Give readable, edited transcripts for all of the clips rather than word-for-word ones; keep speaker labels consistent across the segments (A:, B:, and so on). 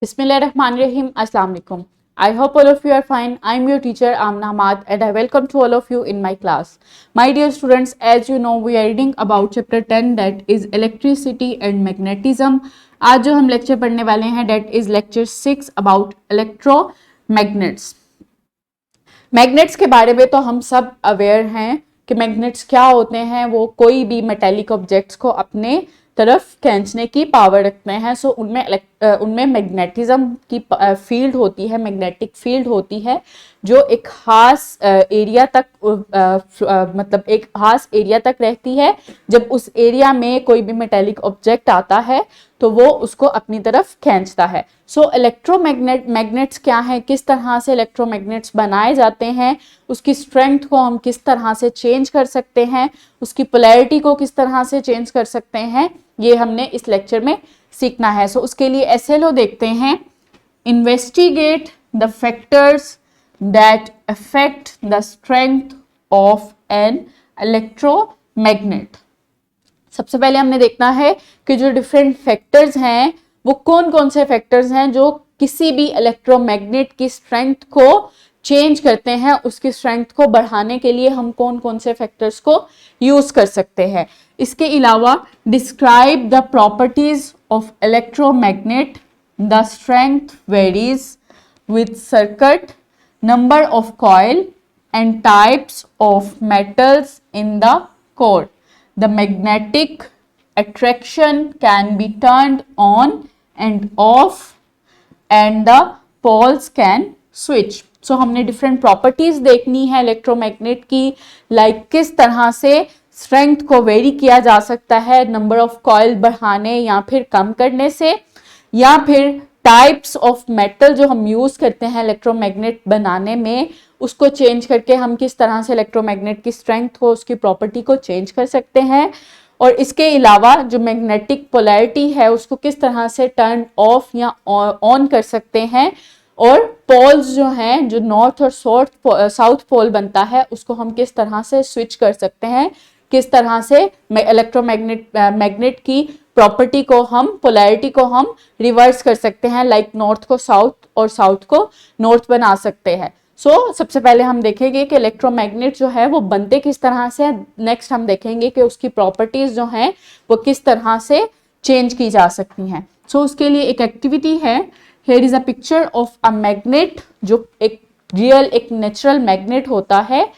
A: Bismillahirrahmanirrahim. Assalamu alaikum. I hope all of you are fine. I am your teacher Amna Ahmad and I welcome to all of you in my class. My dear students, as you know, we are reading about chapter 10 that is electricity and magnetism. आज जो हम lecture पढ़ने वाले हैं that is lecture 6 about electromagnets. Magnets के बारे में तो हम सब अवेयर हैं कि मैग्नेट्स क्या होते हैं। वो कोई भी मेटेलिक ऑब्जेक्ट्स को अपने तरफ खींचने की पावर रखते हैं। सो उनमें मैग्नेटिज्म की फील्ड होती है, मैग्नेटिक फील्ड होती है जो एक खास एरिया तक मतलब एक खास एरिया तक रहती है। जब उस एरिया में कोई भी मेटेलिक ऑब्जेक्ट आता है तो वो उसको अपनी तरफ खींचता है। सो मैग्नेट्स क्या है, किस तरह से इलेक्ट्रोमैग्नेट्स बनाए जाते हैं, उसकी स्ट्रेंथ को हम किस तरह से चेंज कर सकते हैं, उसकी पोलैरिटी को किस तरह से चेंज कर सकते हैं, ये हमने इस लेक्चर में सीखना है। सो उसके लिए SLO देखते हैं, investigate the factors that affect the strength of an electromagnet. सबसे पहले हमने देखना है कि जो डिफरेंट फैक्टर्स हैं वो कौन कौन से फैक्टर्स हैं जो किसी भी इलेक्ट्रोमैग्नेट की स्ट्रेंथ को चेंज करते हैं। उसकी स्ट्रेंथ को बढ़ाने के लिए हम कौन कौन से फैक्टर्स को यूज कर सकते हैं। इसके अलावा describe the properties of electromagnet, the strength varies with circuit, number of coil and types of metals in the core, the magnetic attraction can be turned on and off and the poles can switch. So हमने different properties देखनी है electromagnet की, like किस तरह से strength को very किया जा सकता है नंबर ऑफ कॉइल बढ़ाने या फिर कम करने से, या फिर टाइप्स ऑफ मेटल जो हम यूज करते हैं इलेक्ट्रोमैग्नेट बनाने में उसको चेंज करके हम किस तरह से इलेक्ट्रोमैग्नेट की स्ट्रेंथ को, उसकी प्रॉपर्टी को चेंज कर सकते हैं। और इसके अलावा जो मैग्नेटिक पोलैरिटी है उसको किस तरह से टर्न ऑफ या ऑन कर सकते हैं, और पोल्स जो हैं, जो नॉर्थ और साउथ पोल बनता है उसको हम किस तरह से स्विच कर सकते हैं, किस तरह से मैग्नेट की प्रॉपर्टी को हम, पोलैरिटी को हम रिवर्स कर सकते हैं, लाइक नॉर्थ को साउथ और साउथ को नॉर्थ बना सकते हैं। सबसे पहले हम देखेंगे कि इलेक्ट्रोमैग्नेट जो है वो बनते किस तरह से। नेक्स्ट हम देखेंगे कि उसकी प्रॉपर्टीज जो हैं वो किस तरह से चेंज की जा सकती हैं। उसके लिए एक एक्टिविटी है, here is a picture of a magnet, जो एक रियल एक नेचुरल मैग्नेट होता है।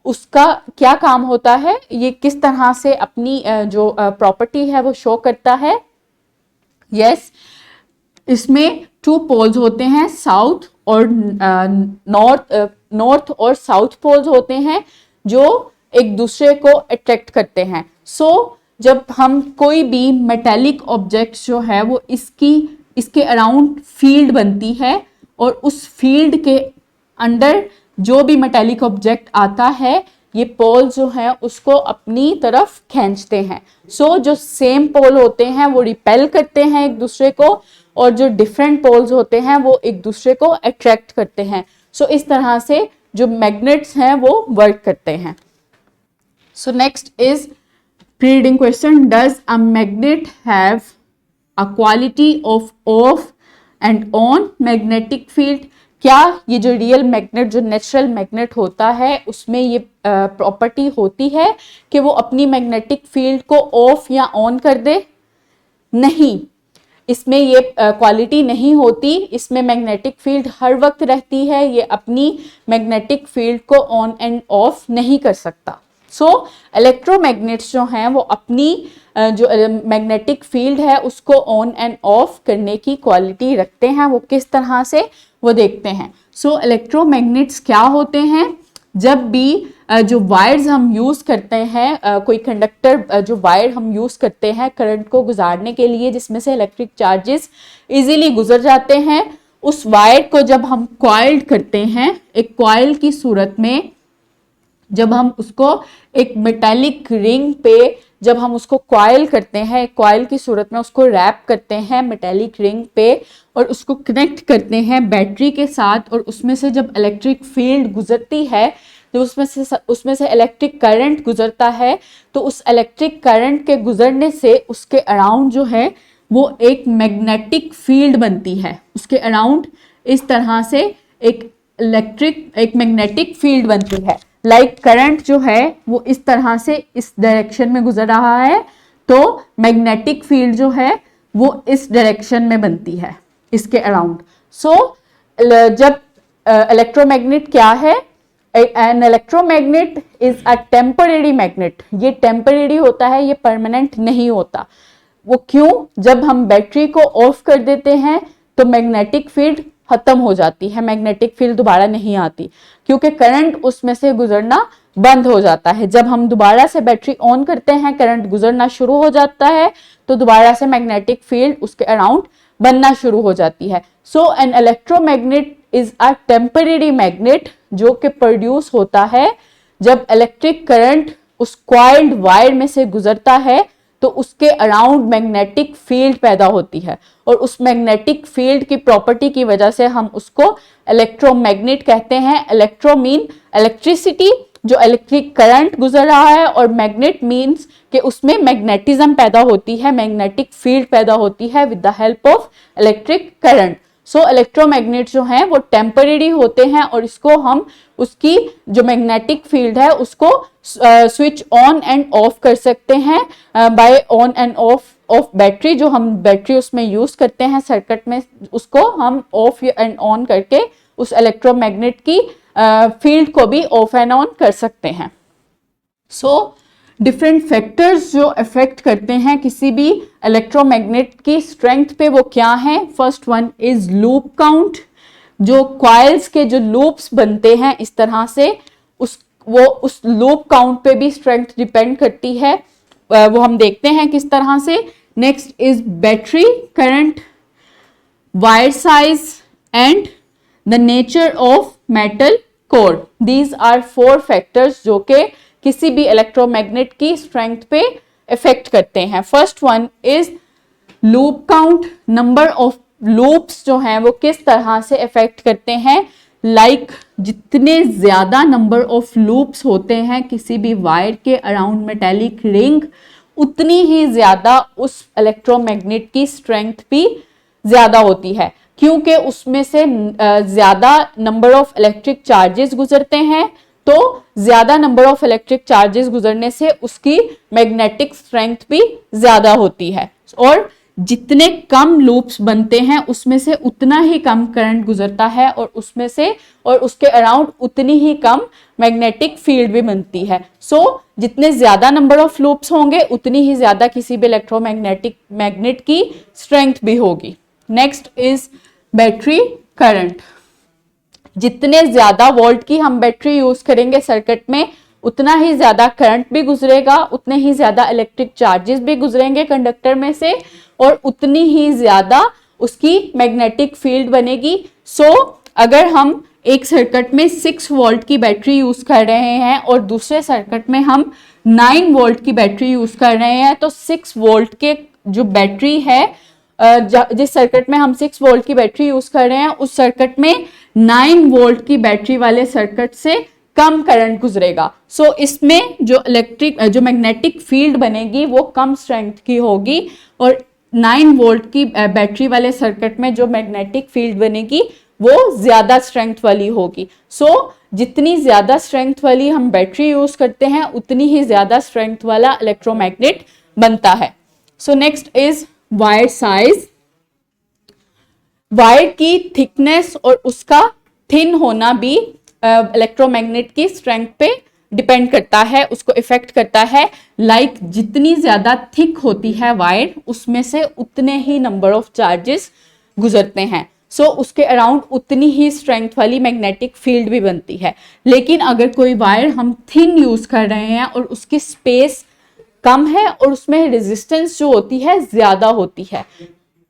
A: उसका क्या काम होता है, ये किस तरह से अपनी जो प्रॉपर्टी है वो शो करता है। यस, इसमें 2 पोल्स होते हैं, साउथ और नॉर्थ और साउथ पोल्स होते हैं जो एक दूसरे को अट्रैक्ट करते हैं। जब हम कोई भी मेटेलिक ऑब्जेक्ट जो है वो इसके अराउंड फील्ड बनती है और उस फील्ड के अंडर जो भी मेटेलिक ऑब्जेक्ट आता है ये पोल जो है उसको अपनी तरफ खींचते हैं। जो सेम पोल होते हैं वो रिपेल करते हैं एक दूसरे को, और जो डिफरेंट पोल्स होते हैं वो एक दूसरे को अट्रैक्ट करते हैं। इस तरह से जो मैग्नेट्स हैं वो वर्क करते हैं। Next is pre-reading question, does a magnet have a quality of and on magnetic field. क्या ये जो रियल मैग्नेट, जो नेचुरल मैग्नेट होता है उसमें ये प्रॉपर्टी होती है कि वो अपनी मैग्नेटिक फील्ड को ऑफ या ऑन कर दे? नहीं, इसमें ये क्वालिटी नहीं होती। इसमें मैग्नेटिक फील्ड हर वक्त रहती है, ये अपनी मैग्नेटिक फील्ड को ऑन एंड ऑफ नहीं कर सकता। इलेक्ट्रोमैग्नेट्स जो हैं वो अपनी जो मैग्नेटिक फील्ड है उसको ऑन एंड ऑफ करने की क्वालिटी रखते हैं। वो किस तरह से, वो देखते हैं। इलेक्ट्रोमैग्नेट्स क्या होते हैं, जब भी जो वायर्स हम यूज करते हैं, कोई कंडक्टर जो वायर हम यूज करते हैं करंट को गुजारने के लिए, जिसमें से इलेक्ट्रिक चार्जेस इजीली गुजर जाते हैं, उस वायर को जब हम कॉइल्ड करते हैं, एक कॉइल की सूरत में जब हम उसको एक मेटालिक रिंग पे जब हम उसको कॉइल करते हैं, कॉइल की सूरत में उसको रैप करते हैं मेटालिक रिंग पे और उसको कनेक्ट करते हैं बैटरी के साथ, और उसमें से जब इलेक्ट्रिक फील्ड गुजरती है, जब उसमें से इलेक्ट्रिक करंट गुजरता है, तो उस इलेक्ट्रिक करंट के गुजरने से उसके अराउंड जो है वो एक मैग्नेटिक फील्ड बनती है, उसके अराउंड इस तरह से एक मैग्नेटिक फील्ड बनती है। लाइक करंट जो है वो इस तरह से इस डायरेक्शन में गुजर रहा है, तो मैग्नेटिक फील्ड जो है वो इस डायरेक्शन में बनती है इसके अराउंड। सो जब इलेक्ट्रोमैग्नेट क्या है, an electromagnet is a temporary magnet. ये टेम्परेरी होता है, ये परमानेंट नहीं होता। वो क्यों? जब हम बैटरी को ऑफ कर देते हैं तो मैग्नेटिक फील्ड खत्म हो जाती है, मैग्नेटिक फील्ड दोबारा नहीं आती, क्योंकि करंट उसमें से गुजरना बंद हो जाता है। जब हम दोबारा से बैटरी ऑन करते हैं, करंट गुजरना शुरू हो जाता है, तो दोबारा से मैग्नेटिक फील्ड उसके अराउंड बनना शुरू हो जाती है। So an electromagnet is a temporary magnet, जो कि प्रोड्यूस होता है जब इलेक्ट्रिक करंट उस कॉइल्ड वायर में से गुजरता है, तो उसके अराउंड मैग्नेटिक फील्ड पैदा होती है, और उस मैग्नेटिक फील्ड की प्रॉपर्टी की वजह से हम उसको इलेक्ट्रोमैग्नेट कहते हैं। इलेक्ट्रो मीन इलेक्ट्रिसिटी, जो इलेक्ट्रिक करंट गुजर रहा है, और मैग्नेट मीन्स कि उसमें मैग्नेटिज्म पैदा होती है, मैग्नेटिक फील्ड पैदा होती है with the help of electric current. So electromagnet जो हैं वो टेम्परेरी होते हैं, और इसको हम उसकी जो मैग्नेटिक फील्ड है उसको स्विच ऑन एंड ऑफ कर सकते हैं by on and off battery. जो हम बैटरी उसमें यूज करते हैं सर्किट में, उसको हम ऑफ एंड ऑन करके उस इलेक्ट्रोमैग्नेट की फील्ड को भी ऑफ एंड ऑन कर सकते हैं। सो डिफरेंट फैक्टर्स जो अफेक्ट करते हैं किसी भी इलेक्ट्रोमैग्नेट की स्ट्रेंथ पे, वो क्या है? First one is loop count. जो कॉइल्स के जो लूप्स बनते हैं इस तरह से, उस लूप काउंट पे भी स्ट्रेंथ डिपेंड करती है। वो हम देखते हैं किस तरह से। Next is battery current, wire size and the nature of metal core. These are 4 factors जो कि किसी भी इलेक्ट्रोमैग्नेट की स्ट्रेंथ पे इफेक्ट करते हैं। First one is loop count, number of loops जो हैं वो किस तरह से इफेक्ट करते हैं। लाइक जितने ज्यादा नंबर ऑफ लूप्स होते हैं किसी भी वायर के अराउंड मेटेलिक रिंग, उतनी ही ज्यादा उस इलेक्ट्रोमैग्नेट की स्ट्रेंथ भी ज्यादा होती है, क्योंकि उसमें से ज्यादा नंबर ऑफ इलेक्ट्रिक चार्जेस गुजरते हैं। तो ज्यादा नंबर ऑफ इलेक्ट्रिक चार्जेस गुजरने से उसकी मैग्नेटिक स्ट्रेंथ भी ज्यादा होती है, और जितने कम लूप्स बनते हैं उसमें से उतना ही कम करंट गुजरता है, और उसमें से और उसके अराउंड उतनी ही कम मैग्नेटिक फील्ड भी बनती है। सो जितने ज्यादा नंबर ऑफ लूप्स होंगे उतनी ही ज्यादा किसी भी मैग्नेट की स्ट्रेंथ भी होगी। Next is battery current. जितने ज्यादा वोल्ट की हम बैटरी यूज करेंगे सर्किट में, उतना ही ज्यादा करंट भी गुजरेगा, उतने ही ज्यादा इलेक्ट्रिक चार्जेस भी गुजरेंगे कंडक्टर में से, और उतनी ही ज्यादा उसकी मैग्नेटिक फील्ड बनेगी। सो अगर हम एक सर्किट में 6 वोल्ट की बैटरी यूज कर रहे हैं और दूसरे सर्किट में हम 9 वोल्ट की बैटरी यूज कर रहे हैं, तो 6 वोल्ट के जो बैटरी है, जिस सर्किट में हम 6 वोल्ट की बैटरी यूज कर रहे हैं, उस सर्किट में 9 वोल्ट की बैटरी वाले सर्किट से कम करंट गुजरेगा। सो इसमें जो मैग्नेटिक फील्ड बनेगी वो कम स्ट्रेंथ की होगी, और 9 वोल्ट की बैटरी वाले सर्किट में जो मैग्नेटिक फील्ड बनेगी वो ज्यादा स्ट्रेंथ वाली होगी। सो जितनी ज्यादा स्ट्रेंथ वाली हम बैटरी यूज करते हैं, उतनी ही ज्यादा स्ट्रेंथ वाला इलेक्ट्रोमैग्नेट बनता है। So next is wire size. Wire की थिकनेस और उसका थिन होना भी इलेक्ट्रोमैग्नेट की स्ट्रेंथ पे डिपेंड करता है, उसको इफेक्ट करता है। लाइक जितनी ज्यादा थिक होती है वायर, उसमें से उतने ही नंबर ऑफ चार्जेस गुजरते हैं। सो उसके अराउंड उतनी ही स्ट्रेंथ वाली मैग्नेटिक फील्ड भी बनती है। लेकिन अगर कोई वायर हम थिन यूज कर रहे हैं और उसकी स्पेस कम है और उसमें रेजिस्टेंस जो होती है ज्यादा होती है,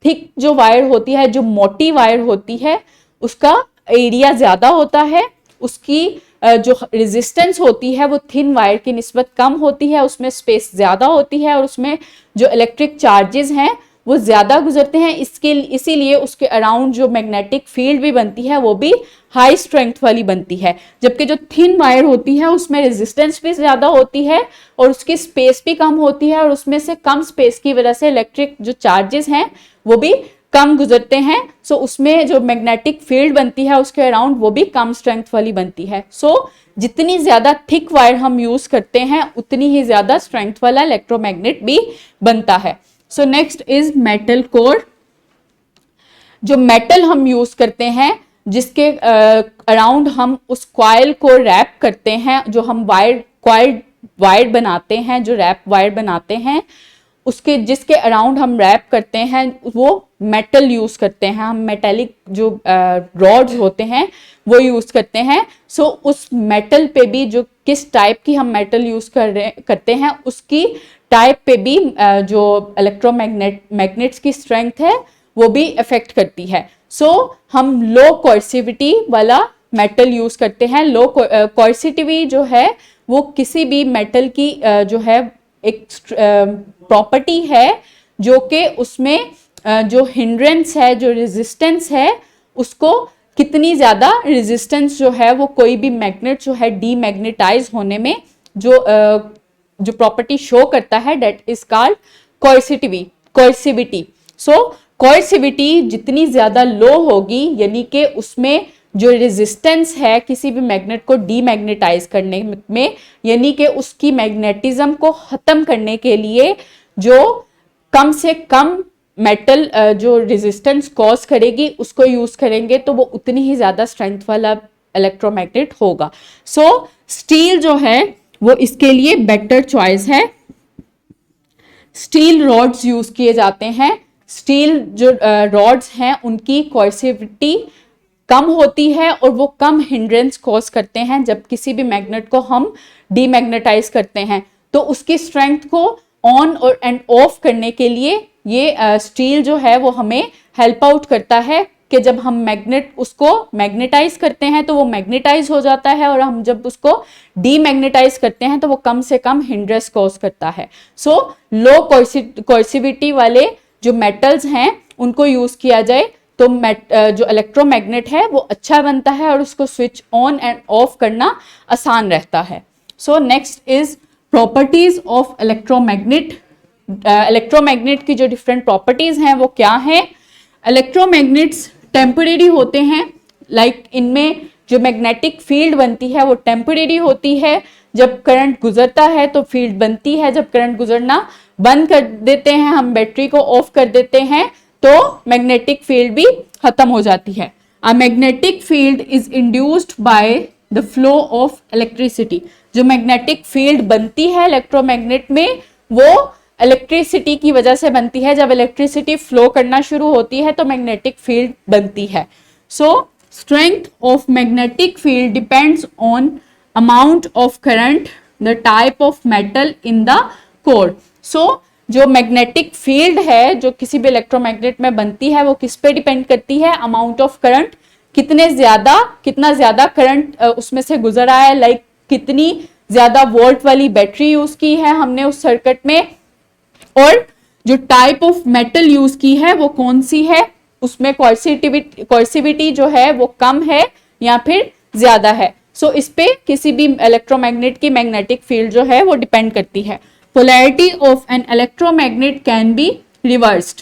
A: थिक जो वायर होती है, जो मोटी वायर होती है, उसका एरिया ज्यादा होता है, उसकी जो रेजिस्टेंस होती है वो थिन वायर की निस्बत कम होती है, उसमें स्पेस ज्यादा होती है, और उसमें जो इलेक्ट्रिक चार्जेस हैं वो ज्यादा गुजरते हैं, इसीलिए उसके अराउंड जो मैग्नेटिक फील्ड भी बनती है वो भी हाई स्ट्रेंथ वाली बनती है। जबकि जो थिन वायर होती है उसमें रेजिस्टेंस भी ज्यादा होती है और उसकी स्पेस भी कम होती है, और उसमें से कम स्पेस की वजह से इलेक्ट्रिक जो चार्जेस हैं वो भी कम गुजरते हैं। सो उसमें जो मैग्नेटिक फील्ड बनती है उसके अराउंड वो भी कम स्ट्रेंथ वाली बनती है। सो जितनी ज्यादा थिक वायर हम यूज करते हैं उतनी ही ज्यादा स्ट्रेंथ वाला इलेक्ट्रोमैग्नेट भी बनता है। So next is metal core. जो मेटल हम यूज करते हैं जिसके अराउंड हम उस कॉइल को रैप करते हैं, जो हम वायर बनाते हैं, जो रैप वायर बनाते हैं, उसके जिसके अराउंड हम रैप करते हैं वो मेटल यूज करते हैं हम। मेटेलिक जो रॉड्स होते हैं वो यूज करते हैं। सो उस मेटल पे भी जो किस टाइप की हम मेटल यूज करते हैं उसकी टाइप पे भी जो मैग्नेट्स की स्ट्रेंथ है वो भी इफेक्ट करती है। सो हम लो कोर्सिविटी वाला मेटल यूज करते हैं। लो कोर्सिविटी जो है वो किसी भी मेटल की जो है एक प्रॉपर्टी है जो कि उसमें जो हिंड्रेंस है, जो रेजिस्टेंस है, उसको कितनी ज्यादा रेजिस्टेंस जो है वो कोई भी मैग्नेट जो है डीमैग्नेटाइज होने में जो प्रॉपर्टी शो करता है, दैट इज कॉल्ड कोर्सिविटी। सो कोर्सिविटी जितनी ज्यादा लो होगी, यानी कि उसमें जो रेजिस्टेंस है किसी भी मैग्नेट को डीमैग्नेटाइज करने में, यानी कि उसकी मैग्नेटिज्म को खत्म करने के लिए जो कम से कम मेटल जो रेजिस्टेंस कॉज करेगी उसको यूज करेंगे तो वो उतनी ही ज्यादा स्ट्रेंथ वाला इलेक्ट्रोमैग्नेट होगा। सो स्टील जो है वो इसके लिए बेटर चॉइस है। स्टील रॉड्स यूज किए जाते हैं। स्टील जो रॉड्स हैं उनकी कोर्सिविटी कम होती है और वो कम हिंड्रेंस कॉज करते हैं। जब किसी भी मैग्नेट को हम डीमैग्नेटाइज करते हैं तो उसकी स्ट्रेंथ को ऑन और एंड ऑफ करने के लिए ये स्टील जो है वो हमें हेल्प आउट करता है कि जब हम मैग्नेट उसको मैग्नेटाइज करते हैं तो वो मैग्नेटाइज हो जाता है, और हम जब उसको डीमैग्नेटाइज करते हैं तो वो कम से कम हिंड्रेंस कॉज करता है। सो लो कोर्सिविटी वाले जो मेटल्स हैं उनको यूज किया जाए तो जो इलेक्ट्रोमैग्नेट है वो अच्छा बनता है और उसको स्विच ऑन एंड ऑफ करना आसान रहता है। So next is properties of electromagnet. Electromagnet की जो डिफरेंट प्रॉपर्टीज हैं वो क्या है? इलेक्ट्रोमैग्नेट्स टेम्परेरी होते हैं, इनमें जो मैग्नेटिक फील्ड बनती है वो टेम्परेरी होती है। जब करंट गुजरता है तो फील्ड बनती है, जब करंट गुजरना बंद कर देते हैं, हम बैटरी को ऑफ कर देते हैं तो मैग्नेटिक फील्ड भी खत्म हो जाती है। A magnetic field is induced by the flow of electricity. जो मैग्नेटिक फील्ड बनती है इलेक्ट्रोमैग्नेट में वो इलेक्ट्रिसिटी की वजह से बनती है। जब इलेक्ट्रिसिटी फ्लो करना शुरू होती है तो मैग्नेटिक फील्ड बनती है। So strength of magnetic field depends on amount of current, the type of metal in the core. So जो मैग्नेटिक फील्ड है जो किसी भी इलेक्ट्रोमैग्नेट में बनती है वो किस पे डिपेंड करती है? अमाउंट ऑफ करंट, कितना ज्यादा करंट उसमें से गुजर रहा है, कितनी ज्यादा वोल्ट वाली बैटरी यूज की है हमने उस सर्किट में, और जो टाइप ऑफ मेटल यूज की है वो कौन सी है, उसमें कोर्सिविटी जो है वो कम है या फिर ज्यादा है। सो इस पे किसी भी इलेक्ट्रोमैग्नेट की मैग्नेटिक फील्ड जो है वो डिपेंड करती है। Polarity of an electromagnet can be reversed.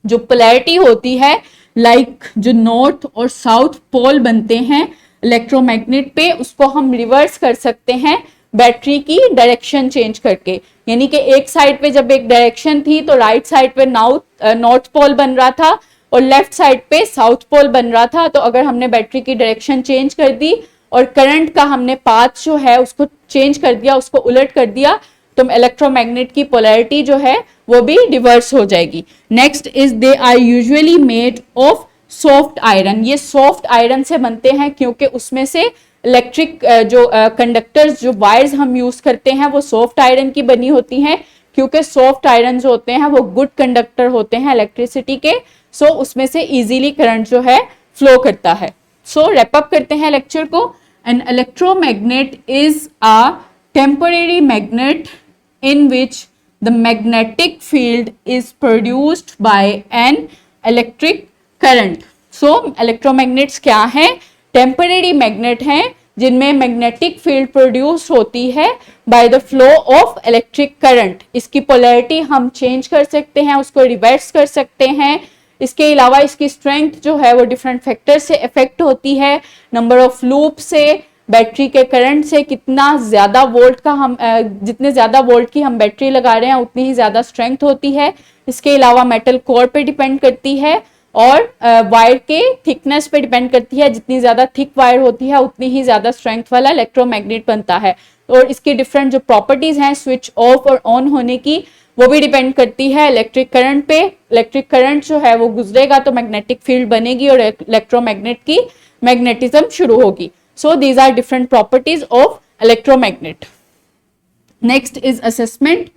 A: जो पोलैरिटी होती है, जो नॉर्थ और साउथ पोल बनते हैं इलेक्ट्रोमैग्नेट पे, उसको हम रिवर्स कर सकते हैं बैटरी की डायरेक्शन चेंज करके। यानी कि एक साइड पे जब एक डायरेक्शन थी तो राइट साइड पे नॉर्थ पोल बन रहा था और लेफ्ट साइड पे साउथ पोल बन रहा था। तो अगर हमने बैटरी की डायरेक्शन चेंज कर दी और करंट का हमने पाथ जो है उसको चेंज कर दिया, उसको उलट कर दिया, तो इलेक्ट्रोमैग्नेट की पोलैरिटी जो है वो भी रिवर्स हो जाएगी। Next is they are usually made of soft iron. ये सॉफ्ट आयरन से बनते हैं क्योंकि उसमें से इलेक्ट्रिक जो कंडक्टर्स, जो वायर्स हम यूज करते हैं वो सॉफ्ट आयरन की बनी होती हैं, क्योंकि सॉफ्ट आयरन जो होते हैं वो गुड कंडक्टर होते हैं इलेक्ट्रिसिटी के। सो उसमें से इजीली करंट जो है फ्लो करता है। सो रैप अप करते हैं लेक्चर को। An electromagnet is a temporary magnet in which the magnetic field is produced by an electric current. So electromagnets क्या है? टेम्परेरी मैग्नेट हैं जिनमें मैग्नेटिक फील्ड प्रोड्यूस होती है by the flow of electric current. इसकी polarity हम change कर सकते हैं, उसको रिवर्स कर सकते हैं. इसके अलावा इसकी स्ट्रेंथ जो है वो डिफरेंट फैक्टर से इफेक्ट होती है, नंबर ऑफ लूप से, बैटरी के करंट से, कितना ज्यादा वोल्ट का हम जितने ज्यादा वोल्ट की हम बैटरी लगा रहे हैं उतनी ही ज्यादा स्ट्रेंथ होती है. इसके अलावा मेटल कोर पे डिपेंड करती है और वायर के थिकनेस पे डिपेंड करती है. जितनी ज्यादा थिक वायर होती है उतनी ही ज्यादा स्ट्रेंथ वाला इलेक्ट्रोमैग्नेट बनता है. और इसकी डिफरेंट जो प्रॉपर्टीज हैं स्विच ऑफ और ऑन होने की, वो भी डिपेंड करती है इलेक्ट्रिक करंट पे. इलेक्ट्रिक करंट जो है वो गुजरेगा तो मैग्नेटिक फील्ड बनेगी और इलेक्ट्रोमैग्नेट की मैग्नेटिज्म शुरू होगी. So these are different properties of electromagnet. Next is assessment.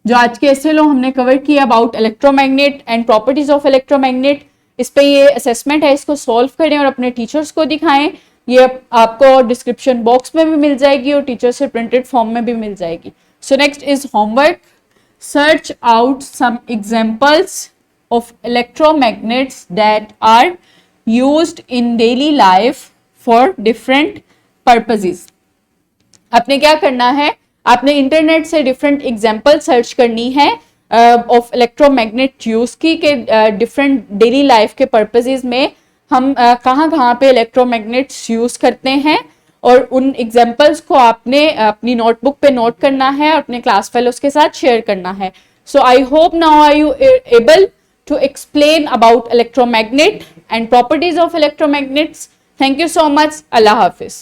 A: जो आज के एसएलओ हमने कवर किया about electromagnet and properties of electromagnet, इस पे ये असेसमेंट है, इसको सॉल्व करें और अपने टीचर्स को दिखाएं. ये आपको डिस्क्रिप्शन बॉक्स में भी मिल जाएगी और टीचर से प्रिंटेड फॉर्म में भी मिल जाएगी. So next is homework. Search out some examples of electromagnets that are used in daily life for different purposes. आपने क्या करना है? आपने इंटरनेट से डिफरेंट एग्जाम्पल सर्च करनी है ऑफ इलेक्ट्रोमैग्नेट यूज की के डिफरेंट डेली लाइफ के पर्पसेस में हम कहाँ कहाँ पे इलेक्ट्रोमैग्नेट्स यूज करते हैं, और उन एग्जाम्पल्स को आपने अपनी नोटबुक पे नोट करना है और अपने क्लास फेलोज के साथ शेयर करना है. So I hope now are you able to explain about electromagnet and properties of electromagnets. Thank you so much. अल्लाह हाफिज.